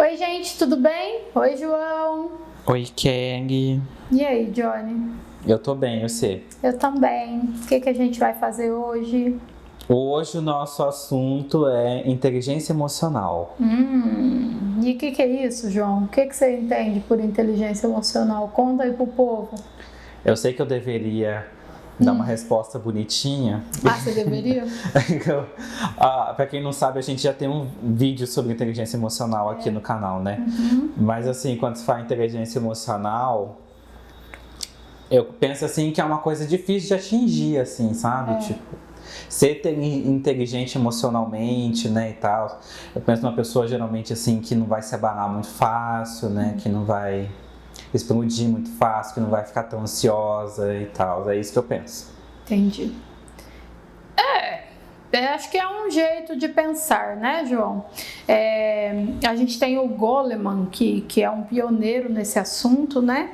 Oi, gente, tudo bem? Oi, João. Oi, Kelly. E aí, Johnny? Eu tô bem, e você? Eu também. O que a gente vai fazer hoje? Hoje o nosso assunto é inteligência emocional. E o que é isso, João? O que você entende por inteligência emocional? Conta aí pro povo. Eu sei que eu deveria dar uma resposta bonitinha. Ah, você deveria? Pra quem não sabe, a gente já tem um vídeo sobre inteligência emocional aqui no canal, né? Mas assim, quando se fala em inteligência emocional, eu penso assim que é uma coisa difícil de atingir, assim, sabe? Tipo, ser inteligente emocionalmente, né, e tal. Eu penso numa pessoa geralmente assim que não vai se abanar muito fácil, né, que não vai explodir muito fácil, que não vai ficar tão ansiosa e tal. É isso que eu penso. Entendi. Acho que é um jeito de pensar, né, João? A gente tem o Goleman, que é um pioneiro nesse assunto, né?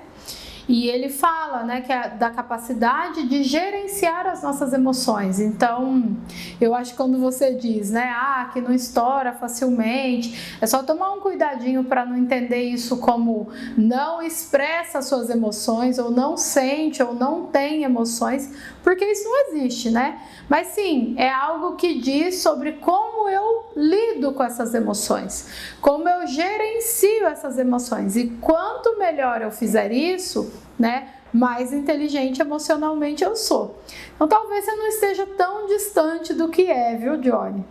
E ele fala, né, que é da capacidade de gerenciar as nossas emoções. Então, eu acho que quando você diz, né, que não estoura facilmente, é só tomar um cuidadinho para não entender isso como não expressa suas emoções, ou não sente, ou não tem emoções, porque isso não existe, né? Mas sim, é algo que diz sobre como eu lido com essas emoções, como eu gerencio essas emoções. E quanto melhor eu fizer isso, né, mais inteligente emocionalmente eu sou. Então talvez você não esteja tão distante do que é, viu, Johnny?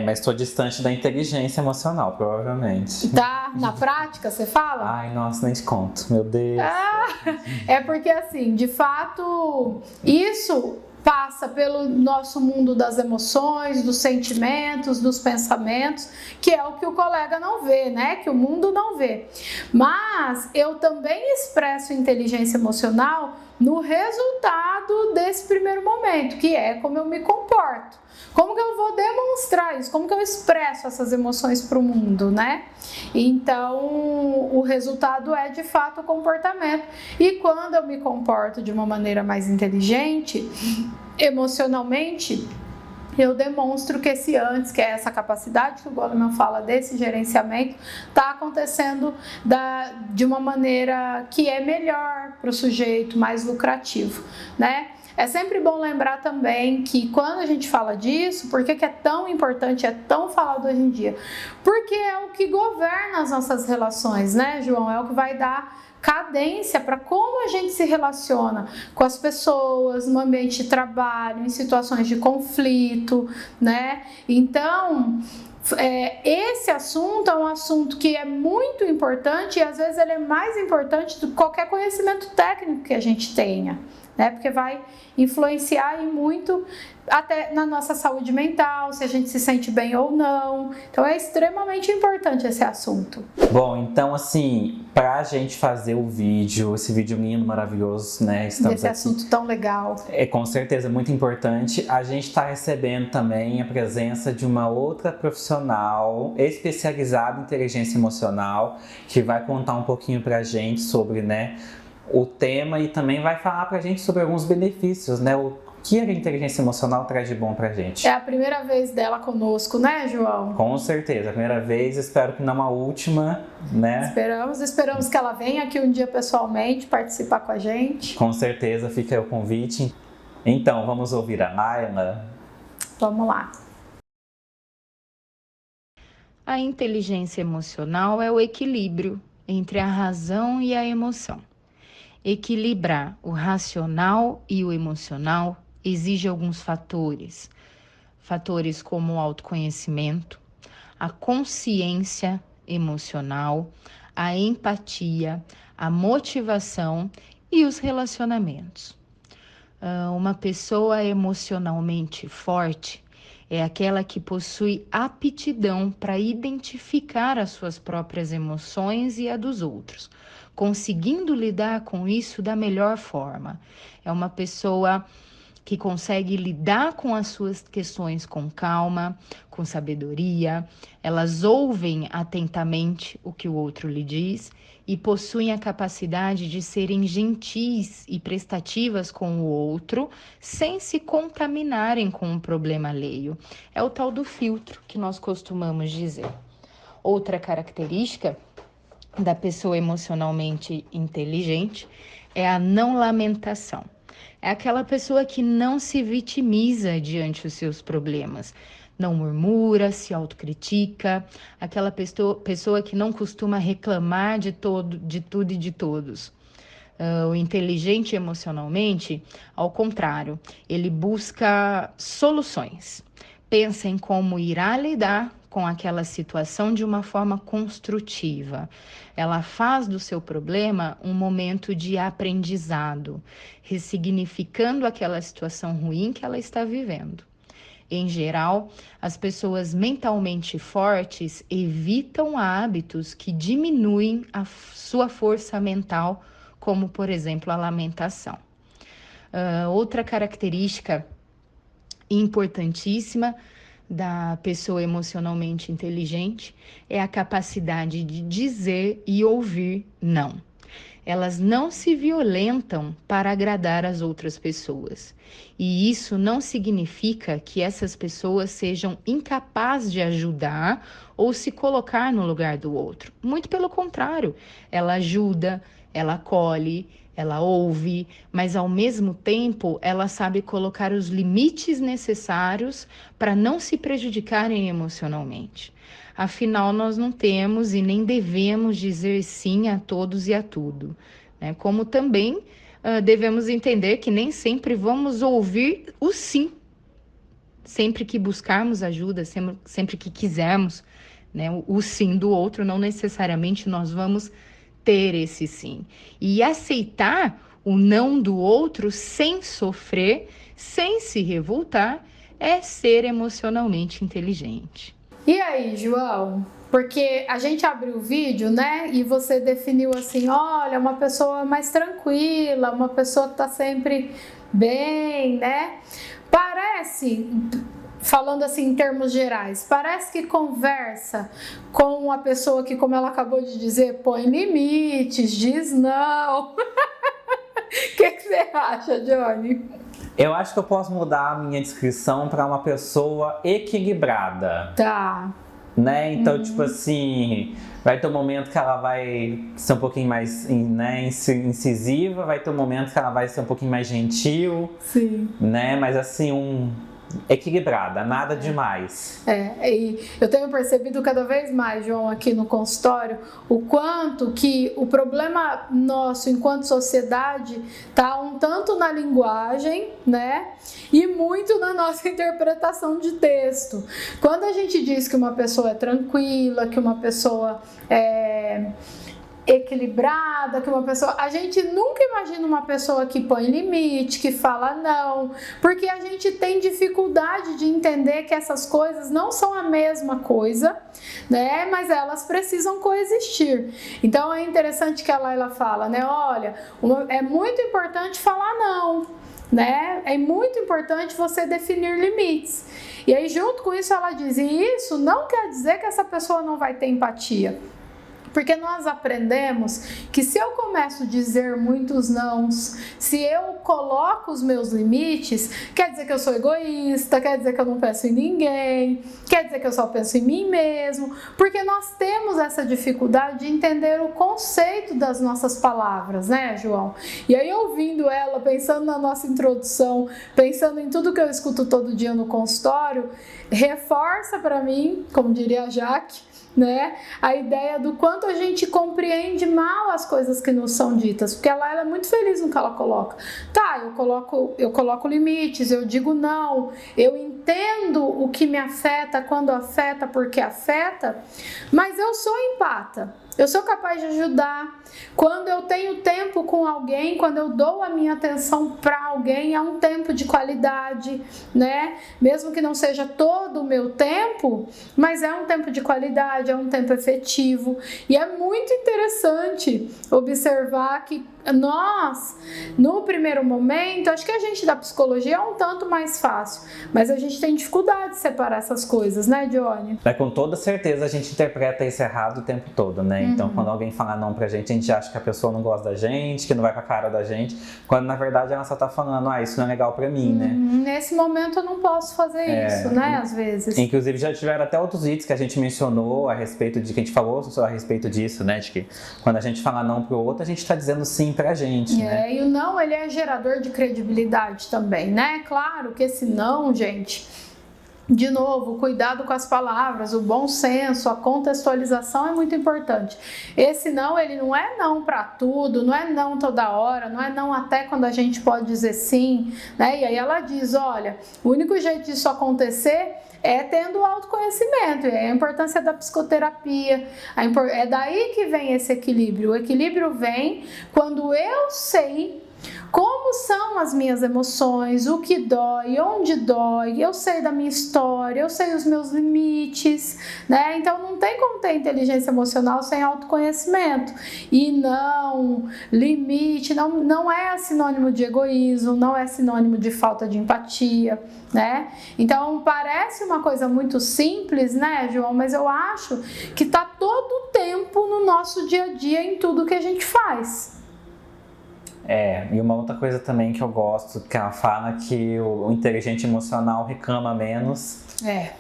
Mas estou distante da inteligência emocional, provavelmente. Tá na prática, você fala? Ai, nossa, nem te conto, meu Deus. É porque assim, de fato, isso passa pelo nosso mundo das emoções, dos sentimentos, dos pensamentos, que é o que o colega não vê, né? Que o mundo não vê. Mas eu também expresso inteligência emocional no resultado desse primeiro momento, que é como eu me comporto. Como que eu vou demonstrar isso? Como que eu expresso essas emoções para o mundo, né? Então, o resultado é de fato o comportamento. E quando eu me comporto de uma maneira mais inteligente, emocionalmente, eu demonstro que esse antes, que é essa capacidade que o Goleman fala desse gerenciamento, está acontecendo de uma maneira que é melhor para o sujeito, mais lucrativo, né? É sempre bom lembrar também que quando a gente fala disso, por que é tão importante, é tão falado hoje em dia? Porque é o que governa as nossas relações, né, João? É o que vai dar cadência para como a gente se relaciona com as pessoas no ambiente de trabalho, em situações de conflito, né? Então, esse assunto é um assunto que é muito importante e às vezes ele é mais importante do que qualquer conhecimento técnico que a gente tenha, né? Porque vai influenciar muito até na nossa saúde mental, se a gente se sente bem ou não. Então é extremamente importante esse assunto. Bom, então assim, pra gente fazer esse vídeo lindo, maravilhoso, né? Esse assunto tão legal. É com certeza muito importante. A gente está recebendo também a presença de uma outra profissional especializada em inteligência emocional, que vai contar um pouquinho pra gente sobre, né, o tema e também vai falar pra gente sobre alguns benefícios, né? O que a inteligência emocional traz de bom pra gente. É a primeira vez dela conosco, né, João? Com certeza, a primeira vez, espero que não a última, né? Esperamos que ela venha aqui um dia pessoalmente participar com a gente. Com certeza, fica aí o convite. Então, vamos ouvir a Naila? Vamos lá. A inteligência emocional é o equilíbrio entre a razão e a emoção. Equilibrar o racional e o emocional exige alguns fatores. Fatores como o autoconhecimento, a consciência emocional, a empatia, a motivação e os relacionamentos. Uma pessoa emocionalmente forte é aquela que possui aptidão para identificar as suas próprias emoções e a dos outros, conseguindo lidar com isso da melhor forma. É uma pessoa que consegue lidar com as suas questões com calma, com sabedoria, elas ouvem atentamente o que o outro lhe diz e possuem a capacidade de serem gentis e prestativas com o outro, sem se contaminarem com o problema alheio. É o tal do filtro que nós costumamos dizer. Outra característica da pessoa emocionalmente inteligente é a não lamentação. É aquela pessoa que não se vitimiza diante dos seus problemas, não murmura, se autocritica, aquela pessoa que não costuma reclamar de tudo e de todos. O inteligente emocionalmente, ao contrário, ele busca soluções, pensa em como irá lidar com aquela situação de uma forma construtiva. Ela faz do seu problema um momento de aprendizado, ressignificando aquela situação ruim que ela está vivendo. Em geral, as pessoas mentalmente fortes evitam hábitos que diminuem a sua força mental, como, por exemplo, a lamentação. Outra característica importantíssima da pessoa emocionalmente inteligente é a capacidade de dizer e ouvir não. Elas não se violentam para agradar as outras pessoas. E isso não significa que essas pessoas sejam incapazes de ajudar ou se colocar no lugar do outro. Muito pelo contrário, ela ajuda, ela acolhe, ela ouve, mas ao mesmo tempo ela sabe colocar os limites necessários para não se prejudicarem emocionalmente. Afinal, nós não temos e nem devemos dizer sim a todos e a tudo, né? Como também devemos entender que nem sempre vamos ouvir o sim. Sempre que buscarmos ajuda, sempre que quisermos, né, o sim do outro, não necessariamente nós vamos ter esse sim. E aceitar o não do outro sem sofrer, sem se revoltar, é ser emocionalmente inteligente. E aí, João? Porque a gente abriu o vídeo, né? E você definiu assim, olha, uma pessoa mais tranquila, uma pessoa que tá sempre bem, né? Parece, falando assim em termos gerais, parece que conversa com uma pessoa que, como ela acabou de dizer, põe limites, diz não. O que você acha, Johnny? Eu acho que eu posso mudar a minha descrição para uma pessoa equilibrada. Tá. Né? Então, tipo assim, vai ter um momento que ela vai ser um pouquinho mais, né, incisiva, vai ter um momento que ela vai ser um pouquinho mais gentil. Sim. Né? Mas assim, equilibrada, nada demais. E eu tenho percebido cada vez mais, João, aqui no consultório, o quanto que o problema nosso enquanto sociedade está um tanto na linguagem, né? E muito na nossa interpretação de texto. Quando a gente diz que uma pessoa é tranquila, que uma pessoa é equilibrada, que uma pessoa... A gente nunca imagina uma pessoa que põe limite, que fala não, porque a gente tem dificuldade de entender que essas coisas não são a mesma coisa, né? Mas elas precisam coexistir. Então é interessante que a Laila fala, né? Olha, é muito importante falar não, né? É muito importante você definir limites. E aí, junto com isso, ela diz, e isso não quer dizer que essa pessoa não vai ter empatia. Porque nós aprendemos que se eu começo a dizer muitos nãos, se eu coloco os meus limites, quer dizer que eu sou egoísta, quer dizer que eu não penso em ninguém, quer dizer que eu só penso em mim mesmo, porque nós temos essa dificuldade de entender o conceito das nossas palavras, né, João? E aí, ouvindo ela, pensando na nossa introdução, pensando em tudo que eu escuto todo dia no consultório, reforça para mim, como diria a Jaque, né? A ideia do quanto a gente compreende mal as coisas que nos são ditas, porque ela é muito feliz no que ela coloca. Tá, eu coloco limites, eu digo não, eu entendo o que me afeta, quando afeta, porque afeta, mas eu sou empata. Eu sou capaz de ajudar. Quando eu tenho tempo com alguém, quando eu dou a minha atenção para alguém, é um tempo de qualidade, né? Mesmo que não seja todo o meu tempo, mas é um tempo de qualidade, é um tempo efetivo. E é muito interessante observar que nós, no primeiro momento, acho que a gente da psicologia é um tanto mais fácil, mas a gente tem dificuldade de separar essas coisas, né, Johnny? Com toda certeza a gente interpreta isso errado o tempo todo, né? Então, quando alguém fala não pra gente acha que a pessoa não gosta da gente, que não vai com a cara da gente, quando na verdade ela só tá falando, isso não é legal pra mim, né? Nesse momento eu não posso fazer isso, né? Às vezes. Inclusive já tiveram até outros vídeos que a gente mencionou a respeito de, que a gente falou a respeito disso, né? De que quando a gente fala não pro outro, a gente tá dizendo sim pra gente, né? E o não, ele é gerador de credibilidade também, né? Claro que esse não, gente, de novo, cuidado com as palavras, o bom senso, a contextualização é muito importante. Esse não, ele não é não para tudo, não é não toda hora, não é não até quando a gente pode dizer sim, né? E aí ela diz, olha, o único jeito disso acontecer é tendo autoconhecimento, é a importância da psicoterapia, é daí que vem esse equilíbrio. O equilíbrio vem quando eu sei como são as minhas emoções, o que dói, onde dói, eu sei da minha história, eu sei os meus limites, né? Então não tem como ter inteligência emocional sem autoconhecimento. E não, limite, não é sinônimo de egoísmo, não é sinônimo de falta de empatia, né? Então parece uma coisa muito simples, né, João? Mas eu acho que tá todo o tempo no nosso dia a dia em tudo que a gente faz. E uma outra coisa também que eu gosto, que ela fala que o inteligente emocional reclama menos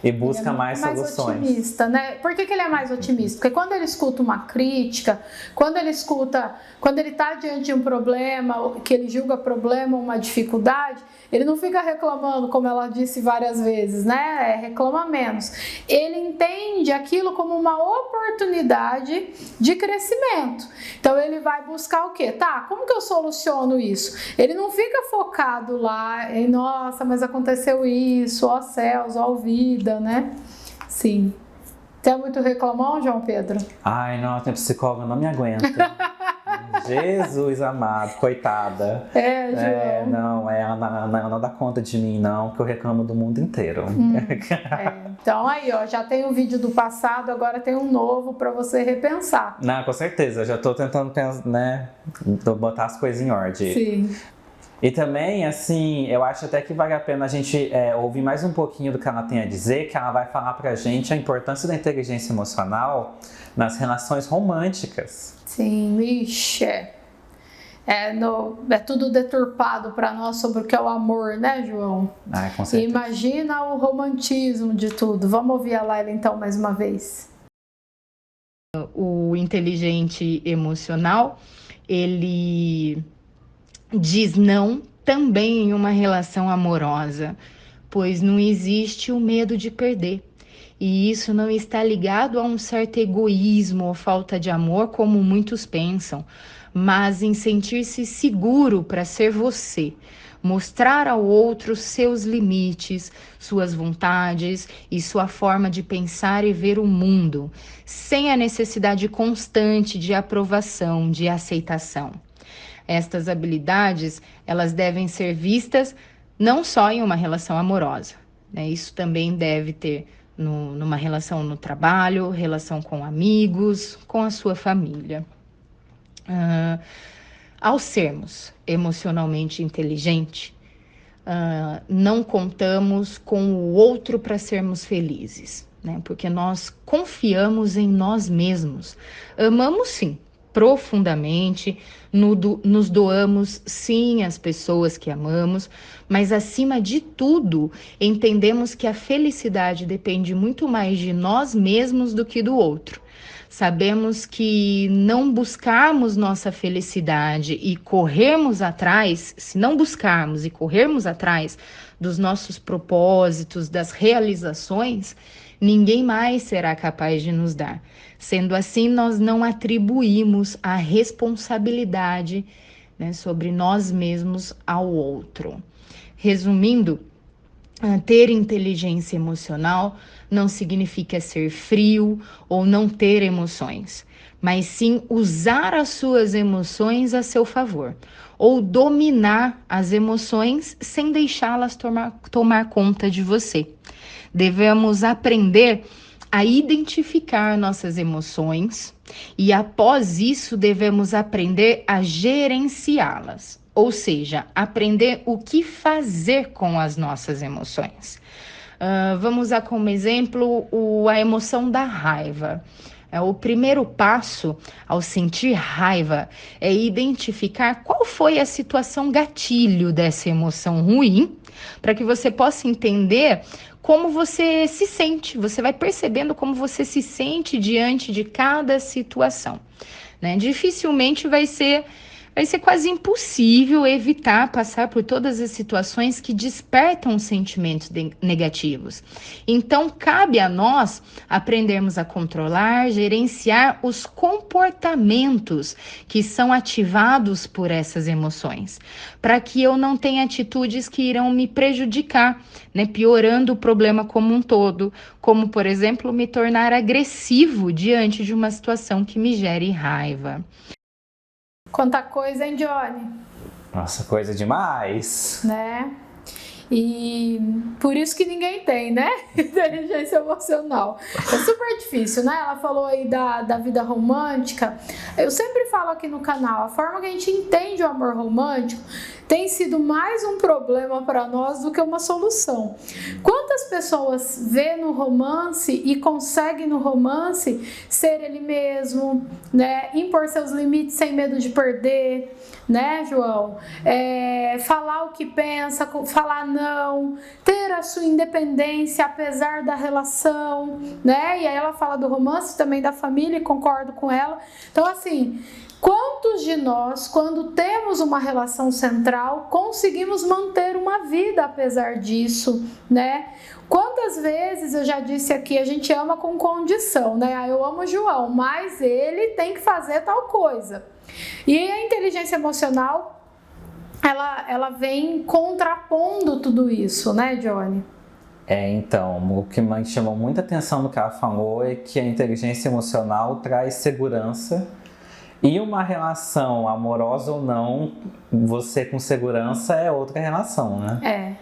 e busca mais soluções. Otimista, né? Por que ele é mais otimista? Porque quando ele escuta uma crítica, quando ele está diante de um problema, que ele julga problema, uma dificuldade, ele não fica reclamando, como ela disse várias vezes, né? Reclama menos. Ele entende aquilo como uma oportunidade de crescimento. Então ele vai buscar o quê? Como que eu soluciono isso? Ele não fica focado lá em, nossa, mas aconteceu isso, ó céus, ó vida, né? Sim. Você é muito reclamão, João Pedro? Ai, não, tem psicóloga, não me aguenta. Jesus amado, coitada. João. Ela não dá conta de mim, não, que eu reclamo do mundo inteiro. Então aí, ó, já tem um vídeo do passado, agora tem um novo pra você repensar. Não, com certeza, já tô tentando pensar, né, botar as coisas em ordem. Sim. E também, assim, eu acho até que vale a pena a gente ouvir mais um pouquinho do que ela tem a dizer, que ela vai falar pra gente a importância da inteligência emocional nas relações românticas. Sim, ixi, é tudo deturpado para nós sobre o que é o amor, né, João? Com certeza. Imagina o romantismo de tudo. Vamos ouvir a Laila então mais uma vez. O inteligente emocional, ele diz não também em uma relação amorosa, pois não existe o medo de perder. E isso não está ligado a um certo egoísmo ou falta de amor, como muitos pensam, mas em sentir-se seguro para ser você, mostrar ao outro seus limites, suas vontades e sua forma de pensar e ver o mundo, sem a necessidade constante de aprovação, de aceitação. Estas habilidades, elas devem ser vistas não só em uma relação amorosa, né? Isso também deve ter numa relação no trabalho, relação com amigos, com a sua família. Ao sermos emocionalmente inteligentes, não contamos com o outro para sermos felizes, né? Porque nós confiamos em nós mesmos. Amamos sim, profundamente, nos doamos sim às pessoas que amamos, mas acima de tudo, entendemos que a felicidade depende muito mais de nós mesmos do que do outro. Sabemos que não buscarmos nossa felicidade e corrermos atrás, se não buscarmos e corrermos atrás dos nossos propósitos, das realizações, ninguém mais será capaz de nos dar. Sendo assim, nós não atribuímos a responsabilidade, né, sobre nós mesmos ao outro. Resumindo, ter inteligência emocional não significa ser frio ou não ter emoções, mas sim usar as suas emoções a seu favor, ou dominar as emoções sem deixá-las tomar conta de você. Devemos aprender a identificar nossas emoções e, após isso, devemos aprender a gerenciá-las. Ou seja, aprender o que fazer com as nossas emoções. Vamos usar como exemplo a emoção da raiva. O primeiro passo ao sentir raiva é identificar qual foi a situação gatilho dessa emoção ruim, para que você possa entender como você se sente. Você vai percebendo como você se sente diante de cada situação, né? Dificilmente vai ser quase impossível evitar passar por todas as situações que despertam sentimentos negativos. Então, cabe a nós aprendermos a controlar, gerenciar os comportamentos que são ativados por essas emoções, para que eu não tenha atitudes que irão me prejudicar, né, piorando o problema como um todo, como, por exemplo, me tornar agressivo diante de uma situação que me gere raiva. Quanta coisa, hein, Johnny? Nossa, coisa demais! Né? E por isso que ninguém tem, né? Inteligência emocional. É super difícil, né? Ela falou aí da vida romântica. Eu sempre falo aqui no canal, a forma que a gente entende o amor romântico tem sido mais um problema para nós do que uma solução. Quantas pessoas vê no romance e conseguem no romance ser ele mesmo, né? Impor seus limites sem medo de perder, né, João? Falar o que pensa, falar não, ter a sua independência apesar da relação, né? E aí ela fala do romance, também da família, e concordo com ela. Então, assim, quantos de nós, quando temos uma relação central, conseguimos manter uma vida apesar disso, né? Quantas vezes eu já disse aqui, a gente ama com condição, né? Eu amo o João, mas ele tem que fazer tal coisa. E a inteligência emocional, ela vem contrapondo tudo isso, né, Johnny? Então, o que me chamou muita atenção no que ela falou é que a inteligência emocional traz segurança. E uma relação amorosa ou não, você com segurança é outra relação, né?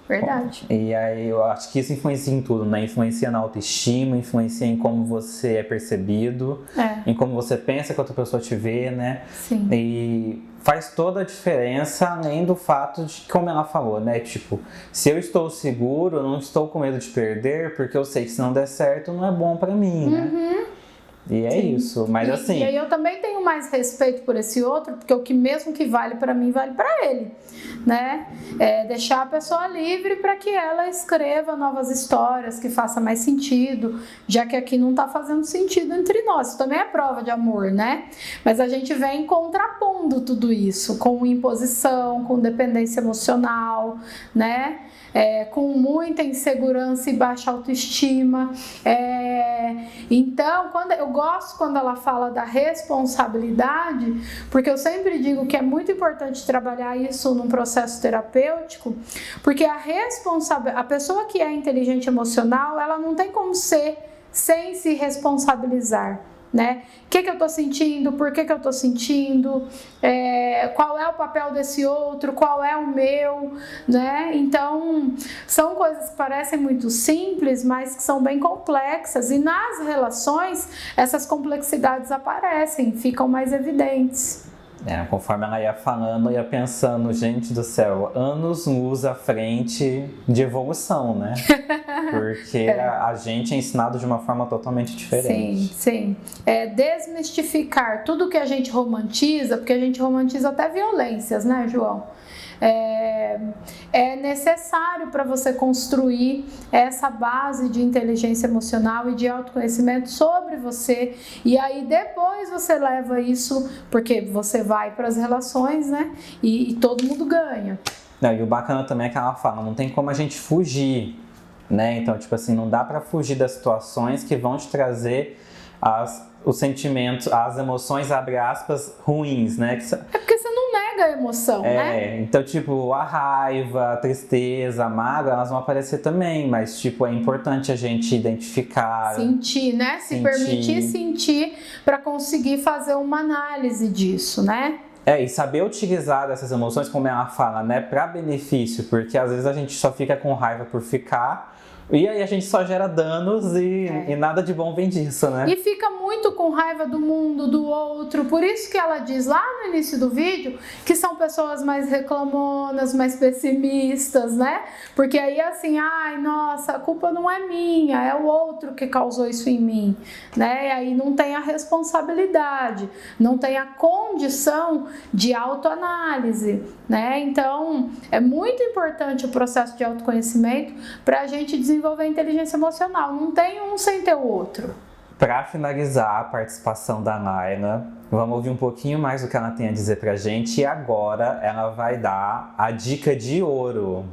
Verdade. E aí eu acho que isso influencia em tudo, né? Influencia na autoestima, influencia em como você é percebido, em como você pensa que outra pessoa te vê, né? Sim. E faz toda a diferença, além do fato de, como ela falou, né? Tipo, se eu estou seguro, eu não estou com medo de perder, porque eu sei que se não der certo, não é bom pra mim, né? E é isso, mas assim... E aí eu também tenho mais respeito por esse outro, porque o que mesmo que vale pra mim, vale pra ele, né? Deixar a pessoa livre para que ela escreva novas histórias, que faça mais sentido, já que aqui não tá fazendo sentido entre nós. Isso também é prova de amor, né? Mas a gente vem contrapondo tudo isso, com imposição, com dependência emocional, né? Com muita insegurança e baixa autoestima. Então, eu gosto quando ela fala da responsabilidade, porque eu sempre digo que é muito importante trabalhar isso num processo terapêutico, porque a pessoa que é inteligente emocional, ela não tem como ser sem se responsabilizar, né? O que eu tô sentindo, por que eu tô sentindo, qual é o papel desse outro, qual é o meu, né? Então, são coisas que parecem muito simples, mas que são bem complexas, e nas relações, essas complexidades aparecem, ficam mais evidentes. Conforme ela ia falando, eu ia pensando, gente do céu, anos-luz à frente de evolução, né? Porque a gente é ensinado de uma forma totalmente diferente. Sim. Desmistificar tudo que a gente romantiza, porque a gente romantiza até violências, né, João? É necessário para você construir essa base de inteligência emocional e de autoconhecimento sobre você, e aí depois você leva isso, porque você vai para as relações, né? E todo mundo ganha. E o bacana também é que ela fala, não tem como a gente fugir, né? Então, tipo assim, não dá para fugir das situações que vão te trazer os sentimentos, as emoções, abre aspas, ruins, né? Porque você não nega a emoção, né? Então, tipo, a raiva, a tristeza, a mágoa, elas vão aparecer também, mas, tipo, é importante a gente identificar. Sentir, né? Se permitir sentir para conseguir fazer uma análise disso, né? E saber utilizar dessas emoções, como ela fala, né? Para benefício, porque às vezes a gente só fica com raiva por ficar, E aí a gente só gera danos e nada de bom vem disso, né? E fica muito com raiva do mundo, do outro. Por isso que ela diz lá no início do vídeo que são pessoas mais reclamonas, mais pessimistas, né? Porque aí assim, ai, nossa, a culpa não é minha, é o outro que causou isso em mim, né? E aí não tem a responsabilidade, não tem a condição de autoanálise, né? Então, é muito importante o processo de autoconhecimento para a gente desenvolver a inteligência emocional. Não tem um sem ter o outro. Para finalizar a participação da Naila, vamos ouvir um pouquinho mais do que ela tem a dizer pra gente e agora ela vai dar a dica de ouro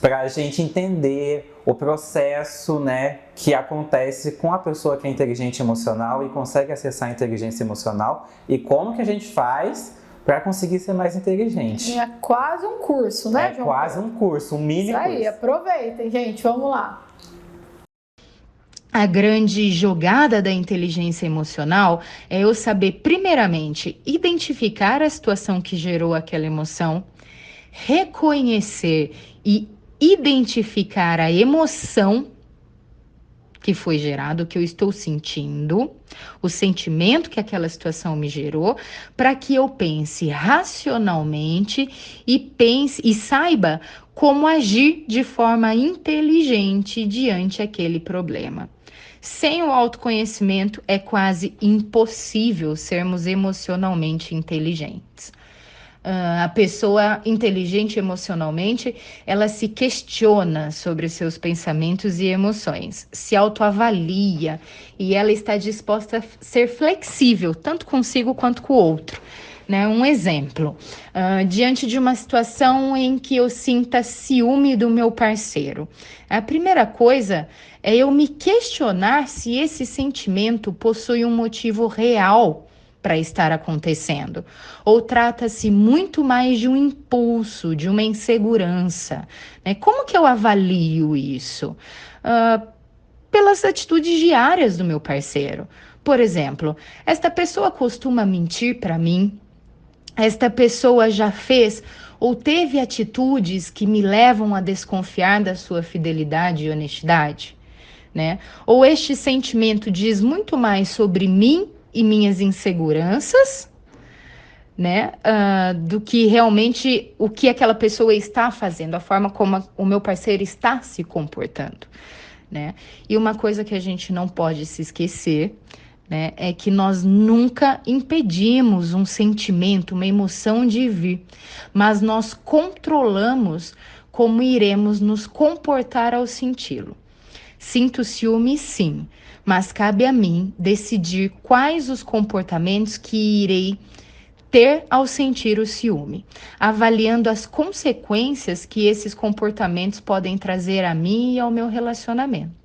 para a gente entender o processo, né, que acontece com a pessoa que é inteligente emocional e consegue acessar a inteligência emocional e como que a gente faz para conseguir ser mais inteligente. É quase um curso, né, João? É quase um curso, um mini curso. Isso aí, aproveitem, gente, vamos lá. A grande jogada da inteligência emocional é eu saber, primeiramente, identificar a situação que gerou aquela emoção, reconhecer e identificar a emoção que foi gerado, que eu estou sentindo, o sentimento que aquela situação me gerou, para que eu pense racionalmente e saiba como agir de forma inteligente diante aquele problema. Sem o autoconhecimento, é quase impossível sermos emocionalmente inteligentes. A pessoa inteligente emocionalmente, ela se questiona sobre seus pensamentos e emoções, se autoavalia e ela está disposta a ser flexível, tanto consigo quanto com o outro. Né? Um exemplo, diante de uma situação em que eu sinta ciúme do meu parceiro, a primeira coisa é eu me questionar se esse sentimento possui um motivo real para estar acontecendo, ou trata-se muito mais de um impulso, de uma insegurança, né? Como que eu avalio isso? Pelas atitudes diárias do meu parceiro. Por exemplo, esta pessoa costuma mentir para mim? Esta pessoa já fez ou teve atitudes que me levam a desconfiar da sua fidelidade e honestidade, né? Ou este sentimento diz muito mais sobre mim e minhas inseguranças, né? Do que realmente o que aquela pessoa está fazendo, a forma como o meu parceiro está se comportando, né? E uma coisa que a gente não pode se esquecer, né, é que nós nunca impedimos um sentimento, uma emoção de vir, mas nós controlamos como iremos nos comportar ao senti-lo. Sinto ciúme, sim, mas cabe a mim decidir quais os comportamentos que irei ter ao sentir o ciúme, avaliando as consequências que esses comportamentos podem trazer a mim e ao meu relacionamento.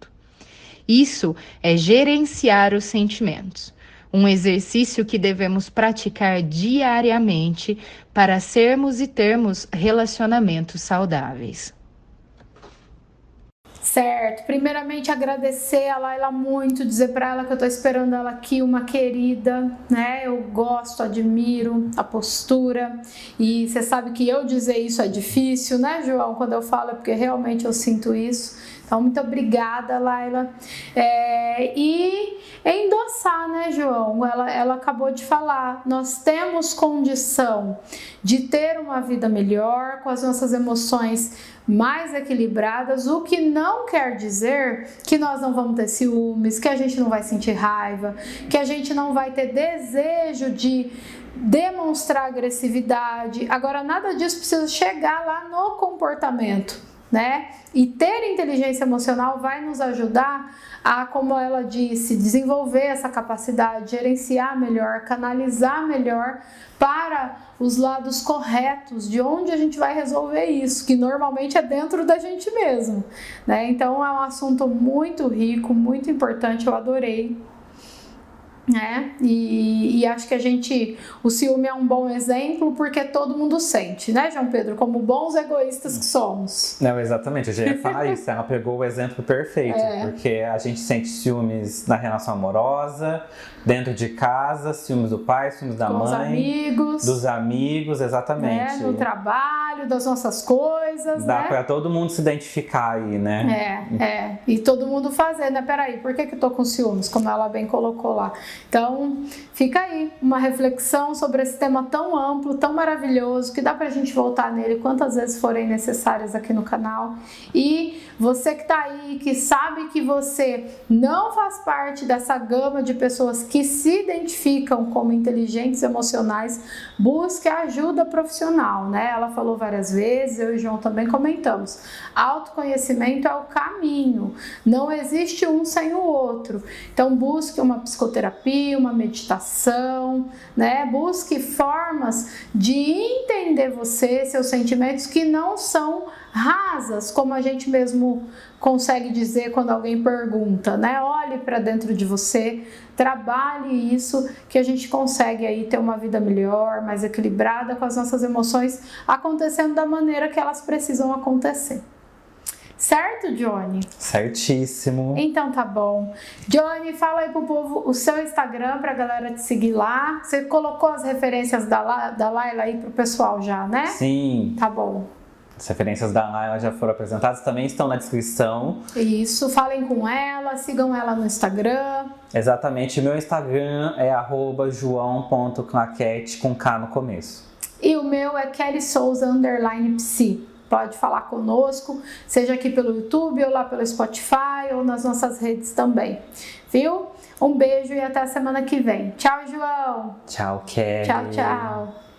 Isso é gerenciar os sentimentos, um exercício que devemos praticar diariamente para sermos e termos relacionamentos saudáveis. Certo, primeiramente agradecer a Laila muito, dizer para ela que eu tô esperando ela aqui, uma querida, né? Eu gosto, admiro a postura e você sabe que eu dizer isso é difícil, né, João? Quando eu falo é porque realmente eu sinto isso. Então, muito obrigada, Laila. E endossar, né, João? Ela acabou de falar, nós temos condição de ter uma vida melhor, com as nossas emoções mais equilibradas, o que não quer dizer que nós não vamos ter ciúmes, que a gente não vai sentir raiva, que a gente não vai ter desejo de demonstrar agressividade. Agora, nada disso precisa chegar lá no comportamento, né? E ter inteligência emocional vai nos ajudar a, como ela disse, desenvolver essa capacidade, gerenciar melhor, canalizar melhor para os lados corretos de onde a gente vai resolver isso, que normalmente é dentro da gente mesmo, né? Então é um assunto muito rico, muito importante, eu adorei. E acho que o ciúme é um bom exemplo porque todo mundo sente, né, João Pedro? Como bons egoístas que somos. Não, exatamente, eu já ia falar isso, ela pegou o exemplo perfeito, porque a gente sente ciúmes na relação amorosa, dentro de casa, ciúmes do pai, ciúmes da mãe, dos amigos, exatamente. No trabalho. trabalho, das nossas coisas, Dá né? pra todo mundo se identificar aí, né? E todo mundo fazer, né? Peraí, por que eu tô com ciúmes? Como ela bem colocou lá. Então, fica aí uma reflexão sobre esse tema tão amplo, tão maravilhoso, que dá pra gente voltar nele quantas vezes forem necessárias aqui no canal. E você que tá aí, que sabe que você não faz parte dessa gama de pessoas que se identificam como inteligentes emocionais, busque ajuda profissional, né? Ela falou várias vezes, eu e o João também comentamos. Autoconhecimento é o caminho, não existe um sem o outro. Então busque uma psicoterapia, uma meditação, né? Busque formas de entender você, seus sentimentos que não são rasas, como a gente mesmo consegue dizer quando alguém pergunta, né? Olhe para dentro de você, trabalhe isso, que a gente consegue aí ter uma vida melhor, mais equilibrada, com as nossas emoções acontecendo da maneira que elas precisam acontecer. Certo, Johnny? Certíssimo. Então tá bom. Johnny, fala aí pro povo o seu Instagram pra galera te seguir lá. Você colocou as referências da Laila aí pro pessoal já, né? Sim. Tá bom. As referências da Laila já foram apresentadas, também estão na descrição. Isso, falem com ela, sigam ela no Instagram. Exatamente, meu Instagram é @joão.claquete com K no começo. E o meu é KellySouza_psi. Pode falar conosco, seja aqui pelo YouTube, ou lá pelo Spotify, ou nas nossas redes também. Viu? Um beijo e até a semana que vem. Tchau, João! Tchau, Kelly! Tchau, tchau!